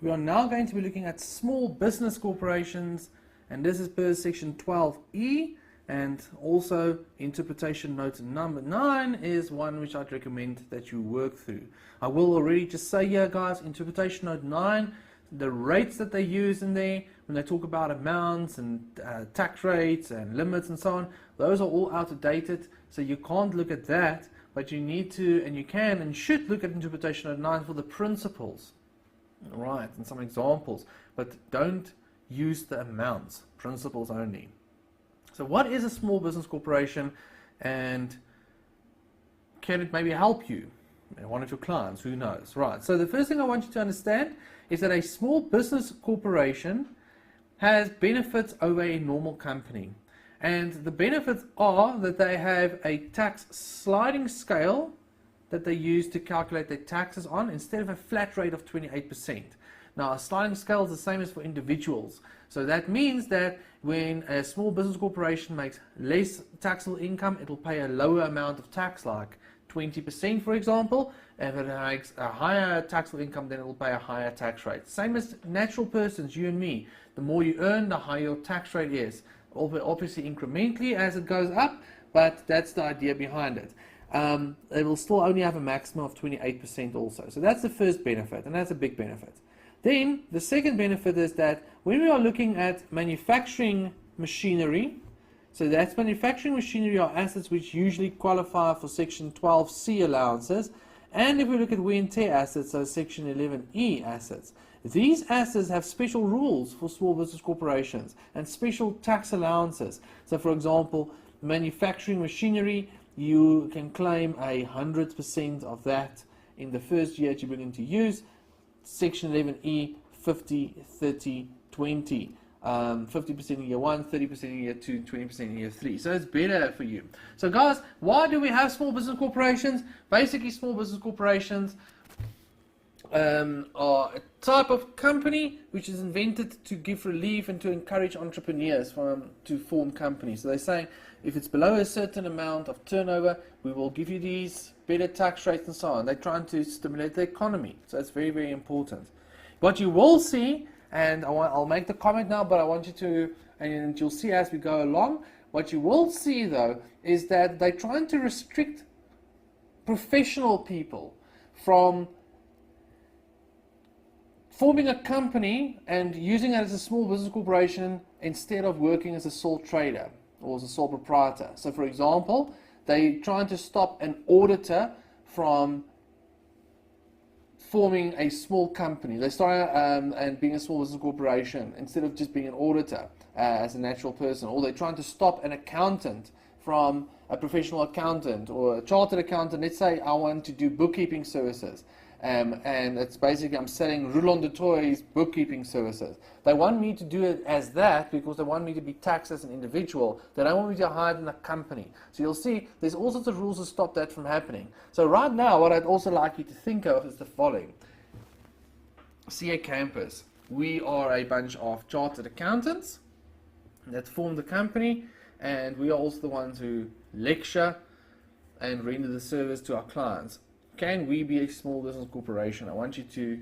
We are now going to be looking at small business corporations, and this is per section 12E, and also interpretation note number 9 is one which I'd recommend that you work through. I will already just say here, guys, interpretation note 9, the rates that they use in there, when they talk about amounts and tax rates and limits and so on, those are all outdated, so you can't look at that, but you need to, and you can and should look at interpretation note 9 for the principles. Right, and some examples, but don't use the amounts, principles only. So what is a small business corporation, and can it maybe help you, one of your clients, who knows? Right, so the first thing I want you to understand is that a small business corporation has benefits over a normal company, and the benefits are that they have a tax sliding scale that they use to calculate their taxes on, instead of a flat rate of 28%. Now, a sliding scale is the same as for individuals. So that means that when a small business corporation makes less taxable income, it will pay a lower amount of tax, like 20%, for example. If it makes a higher taxable income, then it will pay a higher tax rate. Same as natural persons, you and me. The more you earn, the higher your tax rate is. Obviously incrementally as it goes up, but that's the idea behind it. It will still only have a maximum of 28% also. So that's the first benefit, and that's a big benefit. Then the second benefit is that when we are looking at manufacturing machinery, so that's manufacturing machinery are assets which usually qualify for section 12C allowances, and if we look at wear and tear assets, so section 11E assets, these assets have special rules for small business corporations and special tax allowances. So for example, manufacturing machinery, you can claim 100% of that in the first year that you bring into use. Section 11E, 50, 30, 20. 50% in year 1, 30% in year 2, 20% in year 3. So it's better for you. So guys, why do we have small business corporations? Basically, small business corporations are a type of company which is invented to give relief and to encourage entrepreneurs to form companies. So they're saying, if it's below a certain amount of turnover, we will give you these better tax rates and so on. They're trying to stimulate the economy. So it's very, very important. What you will see, and I'll make the comment now, but I want you to, and you'll see as we go along, what you will see though, is that they're trying to restrict professional people from forming a company and using it as a small business corporation instead of working as a sole trader or as a sole proprietor. So for example, they're trying to stop an auditor from forming a small company. They start and being a small business corporation instead of just being an auditor as a natural person. Or they're trying to stop an accountant from a professional accountant or a chartered accountant. Let's say I want to do bookkeeping services. And it's basically I'm selling Roulon de Toys bookkeeping services. They want me to do it as that because they want me to be taxed as an individual. They don't want me to hire in a company. So you'll see there's all sorts of rules to stop that from happening. So right now what I'd also like you to think of is the following. CA Campus. We are a bunch of chartered accountants that form the company, and we are also the ones who lecture and render the service to our clients. Can we be a small business corporation? I want you to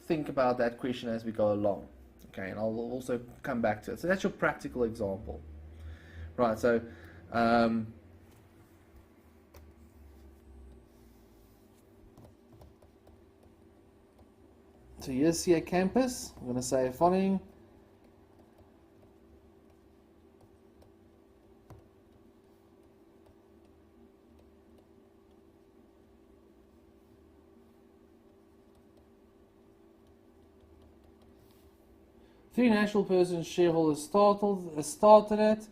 think about that question as we go along. Okay, and I'll also come back to it. So that's your practical example. Right, so so here's CA Campus. I'm going to say the following. Three natural persons shareholders started it,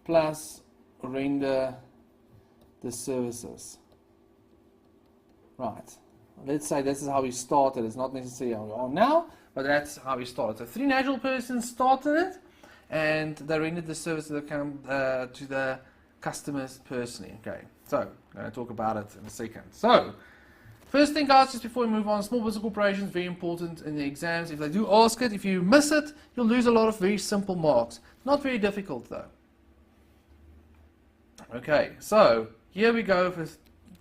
plus render the services. Right. Let's say this is how we started. It's not necessarily how we are now, but that's how we started. So three natural persons started it, and they rendered the service to the customers personally. Okay. So I'm going to talk about it in a second. So first thing, guys, just before we move on, small business corporations, very important in the exams. If they do ask it, if you miss it, you'll lose a lot of very simple marks. Not very difficult, though. Okay, so here we go for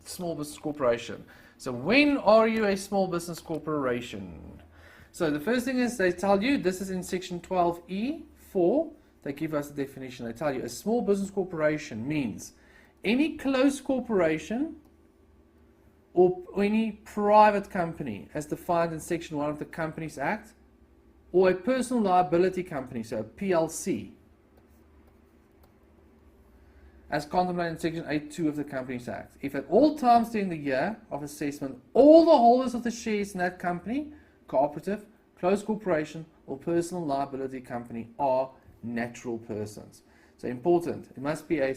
small business corporation. So when are you a small business corporation? So the first thing is they tell you, this is in section 12E4, they give us the definition. They tell you a small business corporation means any closed corporation or any private company as defined in section 1 of the Companies Act, or a personal liability company, so a PLC, as contemplated in section 8.2 of the Companies Act. If at all times during the year of assessment, all the holders of the shares in that company, cooperative, closed corporation, or personal liability company are natural persons. So important, it must be a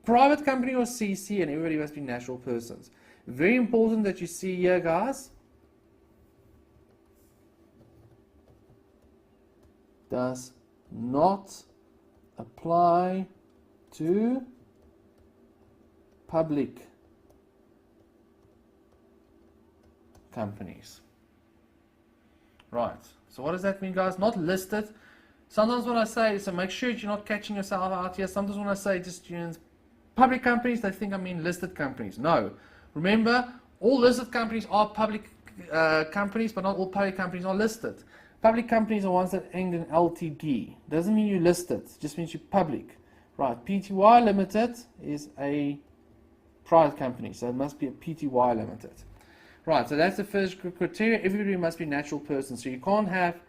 private company or CC, and everybody must be natural persons. Very important that you see here, guys. Does not apply to public companies. Right, so what does that mean, guys? Not listed. Sometimes when I say, so make sure you're not catching yourself out here. Sometimes when I say just public companies, they think I mean listed companies. No. Remember, all listed companies are public companies, but not all public companies are listed. Public companies are ones that end in LTD. Doesn't mean you're listed, it just means you're public. Right, PTY Limited is a private company, so it must be a PTY Limited. Right, so that's the first criteria. Everybody must be natural persons, so you can't have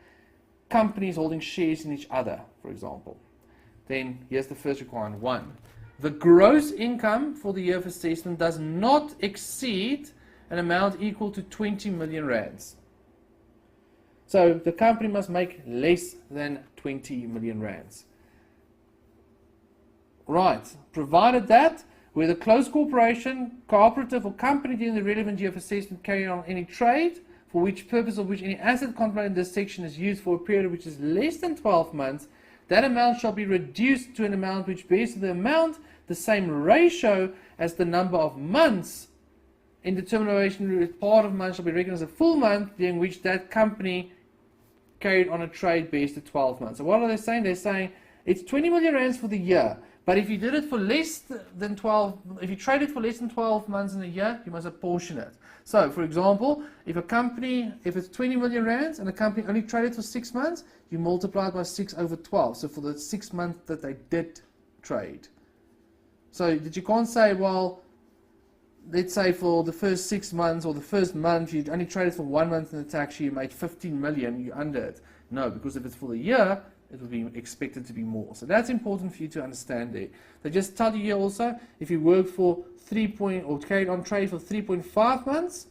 companies holding shares in each other, for example. Then here's the first requirement. 1. The gross income for the year of assessment does not exceed an amount equal to 20 million rands. So the company must make less than 20 million rands. Right, provided that where the closed corporation, cooperative, or company during the relevant year of assessment carried on any trade for which purpose of which any asset contemplated in this section is used for a period which is less than 12 months, that amount shall be reduced to an amount which bears to the amount the same ratio as the number of months in determination. Part of month shall be reckoned as a full month during which that company carried on a trade bears to 12 months. So what are they saying? They're saying it's 20 million rands for the year, but if you did it for less than 12, if you traded for less than 12 months in a year, you must apportion it. So, for example, if a company, if it's 20 million rands and a company only traded for 6 months, you multiply it by 6 over 12. So for the 6 months that they did trade. So that you can't say, well, let's say for the first 6 months or the first month, you only traded for 1 month in the tax year, you made 15 million, you're under it. No, because if it's for the year, it will be expected to be more. So that's important for you to understand there. They just tell you here also, if you work for or carried on trade for 3.5 months,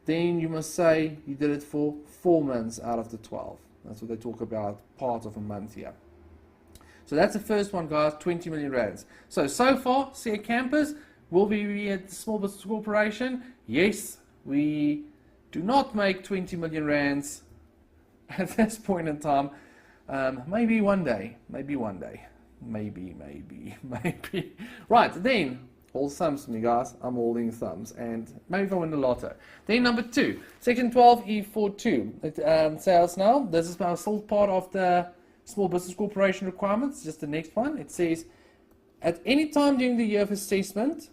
then you must say you did it for 4 months out of the 12. That's what they talk about, part of a month here. So that's the first one, guys, 20 million rands. So far, CA Campus, will we be a small business corporation? Yes, we do not make 20 million rands at this point in time. Maybe one day, maybe. Right, then, hold thumbs to me, guys. I'm holding thumbs, and maybe if I win the lotto. Then number 2, section 12E42. It says now, this is now still part of the small business corporation requirements, just the next one. It says, at any time during the year of assessment,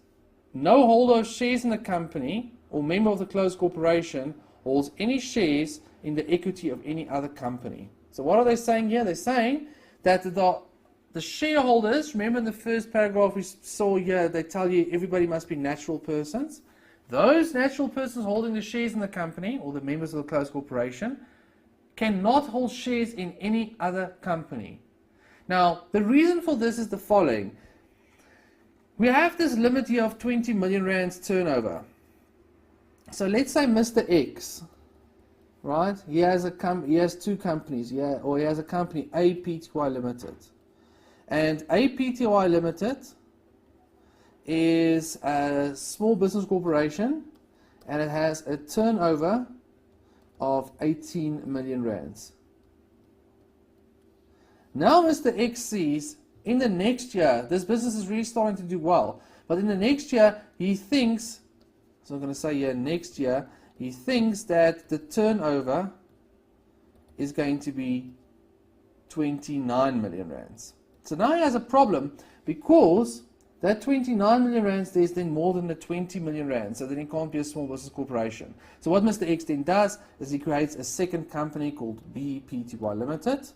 no holder of shares in the company or member of the closed corporation holds any shares in the equity of any other company. So what are they saying here? They're saying that the shareholders, remember in the first paragraph we saw here, they tell you everybody must be natural persons. Those natural persons holding the shares in the company or the members of the closed corporation cannot hold shares in any other company. Now, the reason for this is the following. We have this limit here of 20 million rands turnover. So let's say Mr. X, right? He has two companies, or he has a company, APTY Limited. And APTY Limited is a small business corporation, and it has a turnover of 18 million rands. Now Mr. X sees in the next year, this business is really starting to do well, but in the next year, he thinks, so I'm going to say here next year, he thinks that the turnover is going to be 29 million rands. So now he has a problem because that 29 million rands, there's then more than the 20 million rands, so then it can't be a small business corporation. So what Mr. X then does is he creates a second company called BPTY Limited,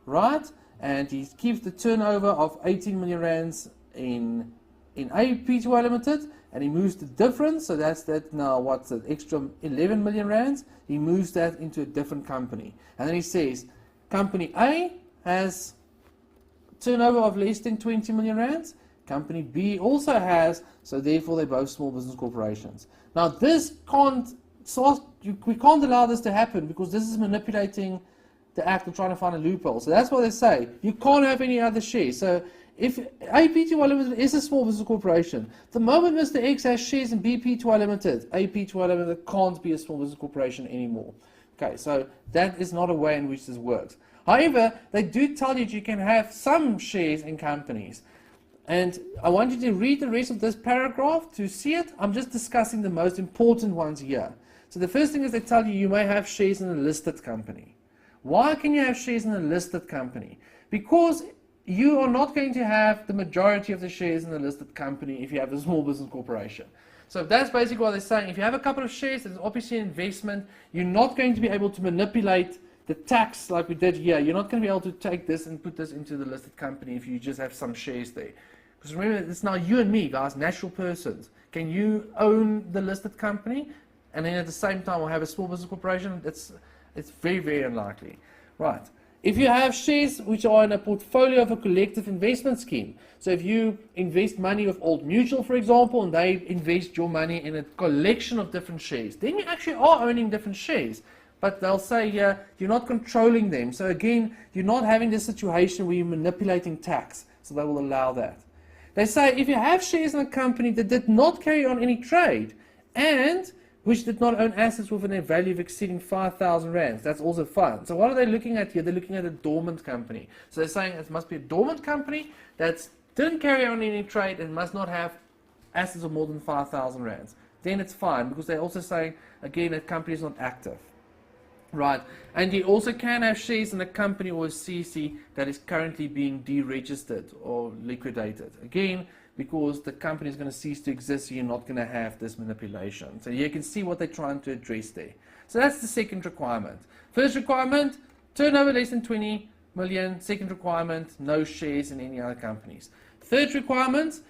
right? And he keeps the turnover of 18 million rands in APTY Limited, and he moves the difference, so that's that now, what's the extra 11 million rands, he moves that into a different company. And then he says, Company A has turnover of less than 20 million rands, Company B also has, so therefore they're both small business corporations. Now this we can't allow this to happen, because this is manipulating the act of trying to find a loophole. So that's what they say. You can't have any other shares. So if APTY Limited is a small business corporation, the moment Mr. X has shares in BPTY Limited, APTY Limited can't be a small business corporation anymore. Okay, so that is not a way in which this works. However, they do tell you that you can have some shares in companies. And I want you to read the rest of this paragraph to see it. I'm just discussing the most important ones here. So the first thing is they tell you you may have shares in a listed company. Why can you have shares in a listed company? Because you are not going to have the majority of the shares in a listed company if you have a small business corporation. So that's basically what they're saying. If you have a couple of shares, there's obviously an investment. You're not going to be able to manipulate the tax like we did here. You're not going to be able to take this and put this into the listed company if you just have some shares there. Because remember, it's now you and me, guys, natural persons. Can you own the listed company and then at the same time we'll have a small business corporation? It's very, very unlikely. Right. If you have shares which are in a portfolio of a collective investment scheme, so if you invest money with Old Mutual, for example, and they invest your money in a collection of different shares, then you actually are owning different shares. But they'll say here, you're not controlling them. So again, you're not having this situation where you're manipulating tax. So they will allow that. They say if you have shares in a company that did not carry on any trade and which did not own assets with a value of exceeding 5,000 rands, that's also fine. So what are they looking at here? They're looking at a dormant company. So they're saying it must be a dormant company that didn't carry on any trade and must not have assets of more than 5,000 rands. Then it's fine, because they're also saying, again, that company is not active. Right, and you also can have shares in a company or a CC that is currently being deregistered or liquidated. Again, because the company is going to cease to exist, so you're not going to have this manipulation. So you can see what they're trying to address there. So that's the second requirement. First requirement, turnover less than 20 million. Second requirement, no shares in any other companies. Third requirement,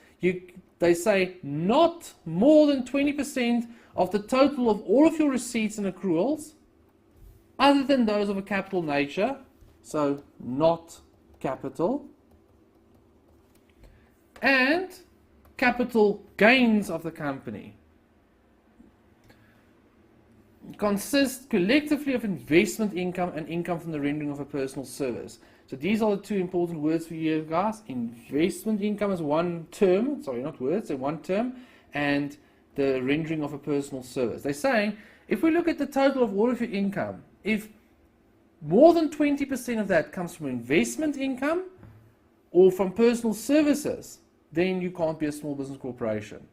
they say not more than 20% of the total of all of your receipts and accruals, other than those of a capital nature, so not capital, and capital gains of the company consist collectively of investment income and income from the rendering of a personal service. So these are the two important words for you guys. Investment income is one term, sorry, not words, they're one term, and the rendering of a personal service. They're saying, if we look at the total of all of your income, if more than 20% of that comes from investment income or from personal services, then you can't be a small business corporation.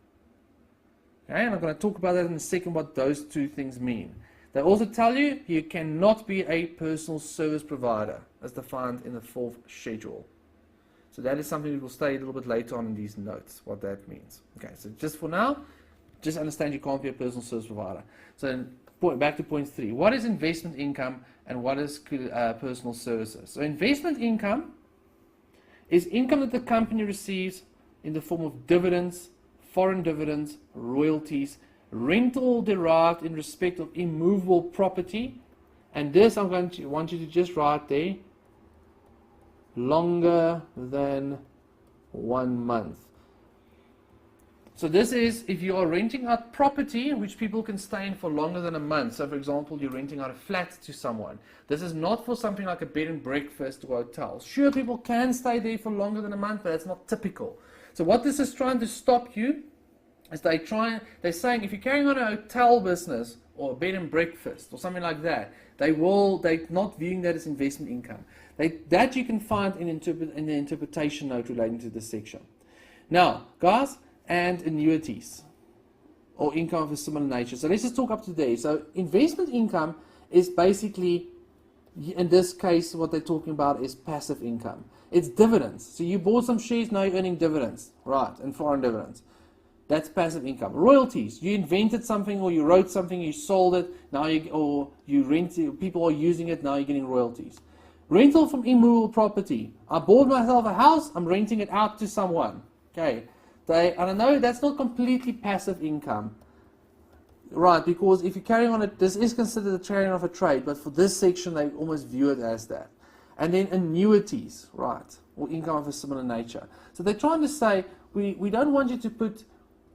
Okay, and I'm going to talk about that in a second, what those two things mean. They also tell you you cannot be a personal service provider, as defined in the fourth schedule. So that is something we will study a little bit later on in these notes, what that means. Okay, so just for now, just understand you can't be a personal service provider. So back to point 3. What is investment income and what is personal services? So investment income is income that the company receives in the form of dividends, foreign dividends, royalties, rental derived in respect of immovable property. And this I'm going to want you to just write there, longer than 1 month. So this is if you are renting out property which people can stay in for longer than a month. So for example, you're renting out a flat to someone. This is not for something like a bed and breakfast or hotel. Sure, people can stay there for longer than a month, but that's not typical. So what this is trying to stop you is they're saying if you're carrying on a hotel business or a bed and breakfast or something like that, they're not viewing that as investment income. That you can find in the interpretation note relating to this section. Now, guys, and annuities or income of a similar nature. So let's just talk up to there. So investment income is basically In this case, what they're talking about is passive income. It's dividends. So you bought some shares, now you're earning dividends, right, and foreign dividends. That's passive income. Royalties. You invented something, or you wrote something, you sold it, now you rent it, people are using it, now you're getting royalties. Rental from immovable property. I bought myself a house, I'm renting it out to someone. Okay. I don't know, that's not completely passive income. Right, because if you're carrying on it, this is considered a carrying of a trade, but for this section, they almost view it as that. And then annuities, right, or income of a similar nature. So they're trying to say, we don't want you to put,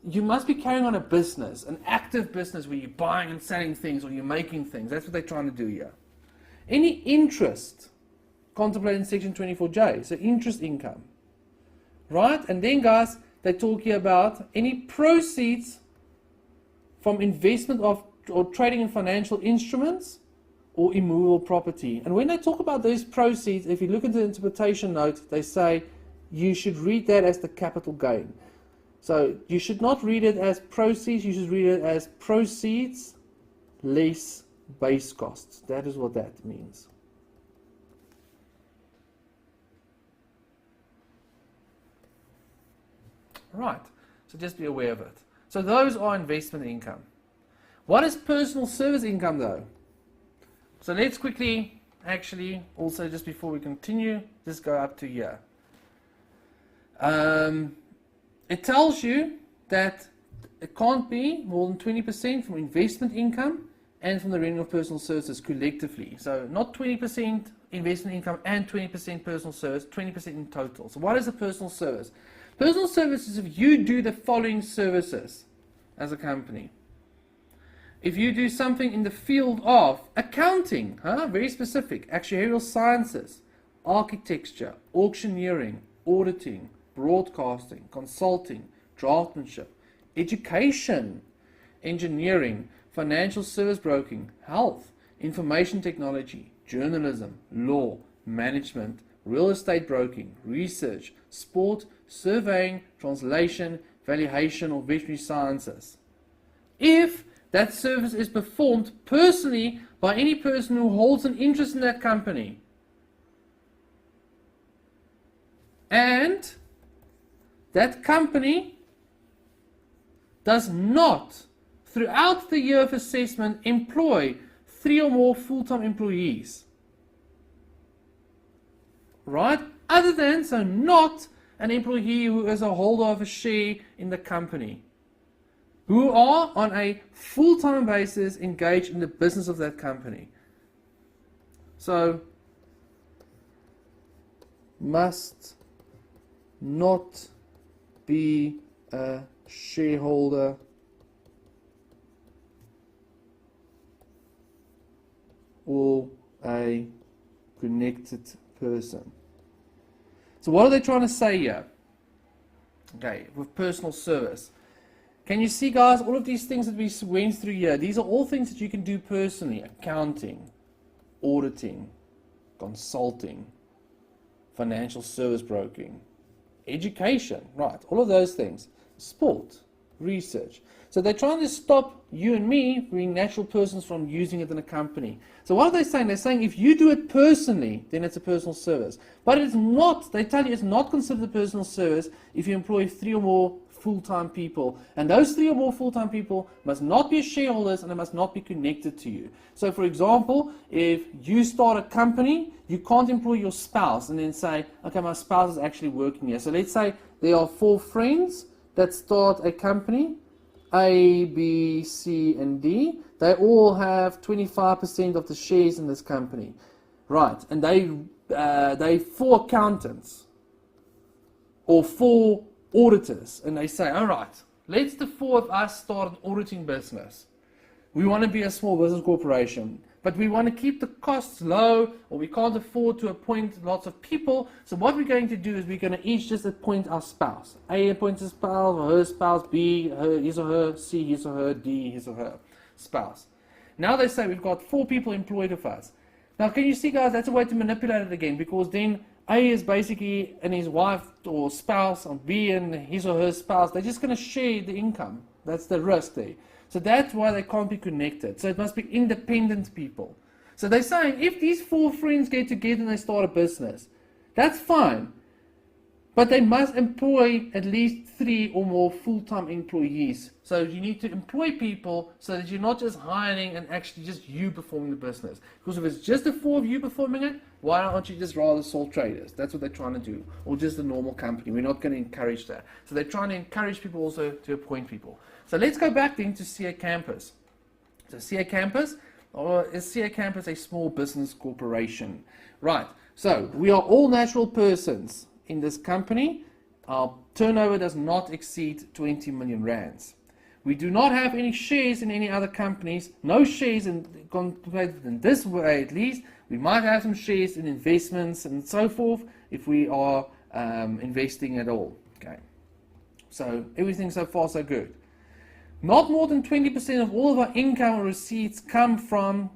you must be carrying on a business, an active business where you're buying and selling things, or you're making things. That's what they're trying to do here. Any interest contemplated in section 24J, so interest income. Right, and then guys, they're talking about any proceeds from investment of or trading in financial instruments or immovable property. And when they talk about those proceeds, if you look at the interpretation note, they say you should read that as the capital gain. So you should not read it as proceeds, you should read it as proceeds less base costs. That is what that means. Right, so just be aware of it. So those are investment income. What is personal service income though? So let's quickly, actually, also just before we continue, just go up to here. It tells you that it can't be more than 20% from investment income and from the rendering of personal services collectively. So not 20% investment income and 20% personal service, 20% in total. So what is a personal service? Personal service is if you do the following services as a company. If you do something in the field of accounting, very specific, actuarial sciences, architecture, auctioneering, auditing, broadcasting, consulting, draftsmanship, education, engineering, financial service broking, health, information technology, journalism, law, management, real estate broking, research, sport, surveying, translation, valuation, or veterinary sciences. If that service is performed personally by any person who holds an interest in that company, and that company does not, throughout the year of assessment, employ 3 or more full-time employees. Right? Other than, so not an employee who is a holder of a share in the company, who are on a full-time basis engaged in the business of that company. So, must not be a shareholder or a connected person. So what are they trying to say here? Okay, with personal service. Can you see, guys, all of these things that we went through here, these are all things that you can do personally. Accounting, auditing, consulting, financial service broking, education, right, all of those things. Sport, research. So they're trying to stop you and me, being natural persons, from using it in a company. So what are they saying? They're saying if you do it personally, then it's a personal service. But it's not, they tell you it's not considered a personal service if you employ 3 or more full-time people. And those 3 or more full-time people must not be shareholders and they must not be connected to you. So for example, if you start a company, you can't employ your spouse and then say, okay, my spouse is actually working here. So let's say there are 4 friends that start a company, A, B, C, and D. They all have 25% of the shares in this company. Right, and they 4 accountants or 4 auditors, and they say, all right, let's the 4 of us start an auditing business. We want to be a small business corporation, but we want to keep the costs low, or we can't afford to appoint lots of people. So what we're going to do is we're going to each just appoint our spouse. A appoints his spouse or her spouse, B his or her, C his or her, D his or her spouse. Now they say we've got 4 people employed with us. Now can you see, guys, that's a way to manipulate it again, because then A is basically and his wife or spouse, and B and his or her spouse, they're just going to share the income. That's the risk there. So that's why they can't be connected. So it must be independent people. So they're saying if these 4 friends get together and they start a business, that's fine. But they must employ at least 3 or more full-time employees. So you need to employ people so that you're not just hiring and actually just you performing the business. Because if it's just the 4 of you performing it, why aren't you just rather sole traders? That's what they're trying to do. Or just a normal company. We're not going to encourage that. So they're trying to encourage people also to appoint people. So let's go back then to CA Campus. So CA Campus, or is CA Campus a small business corporation? Right. So we are all natural persons. In this company, our turnover does not exceed 20 million rands. We do not have any shares in any other companies, no shares contemplated in this way at least. We might have some shares in investments and so forth if we are investing at all. Okay. So everything so far so good. Not more than 20% of all of our income or receipts come from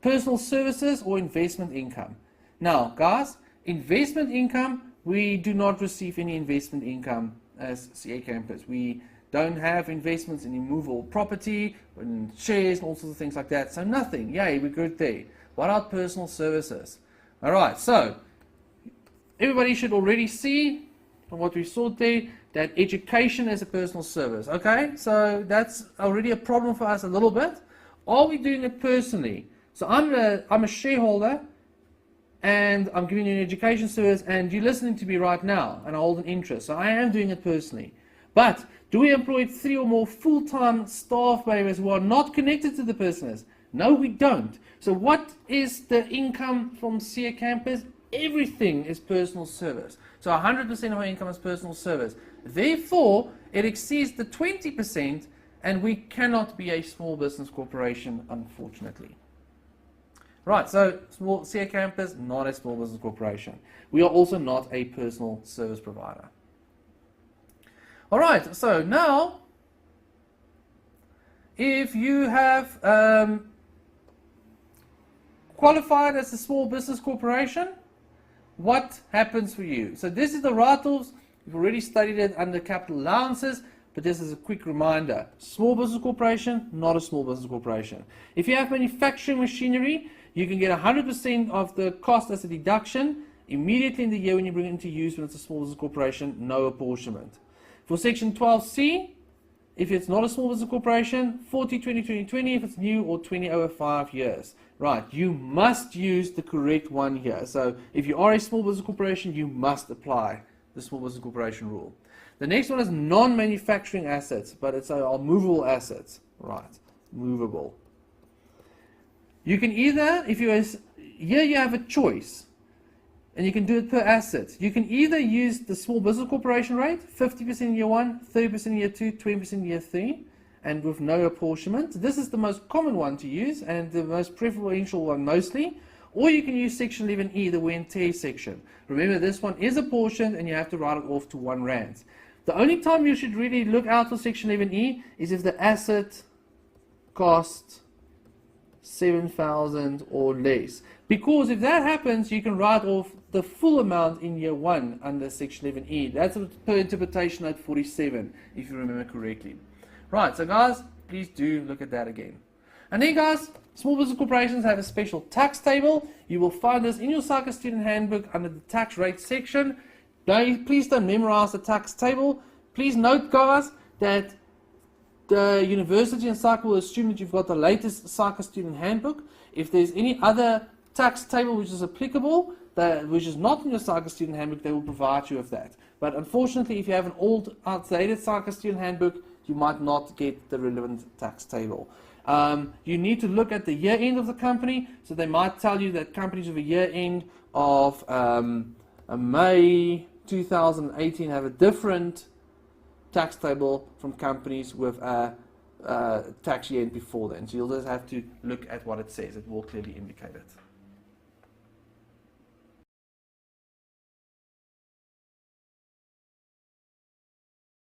personal services or investment income. Now, guys, investment income, we do not receive any investment income as CA Campus. We don't have investments in immovable property, in shares, and all sorts of things like that. So nothing. Yay, we're good there. What about personal services? All right, so everybody should already see from what we saw there that education is a personal service. Okay, so that's already a problem for us a little bit. Are we doing it personally? So I'm a shareholder, and I'm giving you an education service, and you're listening to me right now, and I hold an interest. So I am doing it personally. But do we employ 3 or more full-time staff members who are not connected to the business? No, we don't. So what is the income from CA Campus? Everything is personal service. So 100% of our income is personal service. Therefore, it exceeds the 20%, and we cannot be a small business corporation, unfortunately. Right, so small CA Campus, not a small business corporation. We are also not a personal service provider. All right, so now, if you have qualified as a small business corporation, what happens for you? So this is the write-offs. You've already studied it under capital allowances, but this is a quick reminder. Small business corporation, not a small business corporation. If you have manufacturing machinery, you can get 100% of the cost as a deduction immediately in the year when you bring it into use when it's a small business corporation, no apportionment. For Section 12C, if it's not a small business corporation, 40, 20, 20, 20 if it's new, or 20 over 5 years. Right, you must use the correct one here. So if you are a small business corporation, you must apply the small business corporation rule. The next one is non-manufacturing assets, but it's our movable assets. Right, movable. You can either, if you're here you have a choice, and you can do it per asset. You can either use the small business corporation rate, 50% in year 1, 30% in year 2, 20% in year 3, and with no apportionment. This is the most common one to use, and the most preferential one mostly. Or you can use Section 11E, the wear and tear section. Remember, this one is apportioned, and you have to write it off to 1 rand. The only time you should really look out for Section 11E is if the asset costs 7,000 or less. Because if that happens, you can write off the full amount in year 1 under Section 11E. That's per interpretation note 47, if you remember correctly. Right, so guys, please do look at that again. And then guys, small business corporations have a special tax table. You will find this in your SACA student handbook under the tax rate section. Please don't memorize the tax table. Please note, guys, that the university and SACA will assume that you've got the latest SACA student handbook. If there's any other tax table which is applicable, which is not in your SACA student handbook, they will provide you with that. But unfortunately, if you have an old, outdated SACA student handbook, you might not get the relevant tax table. You need to look at the year end of the company. So they might tell you that companies with a year end of May 2018 have a different tax table from companies with a tax year end before then. So you'll just have to look at what it says. It will clearly indicate it.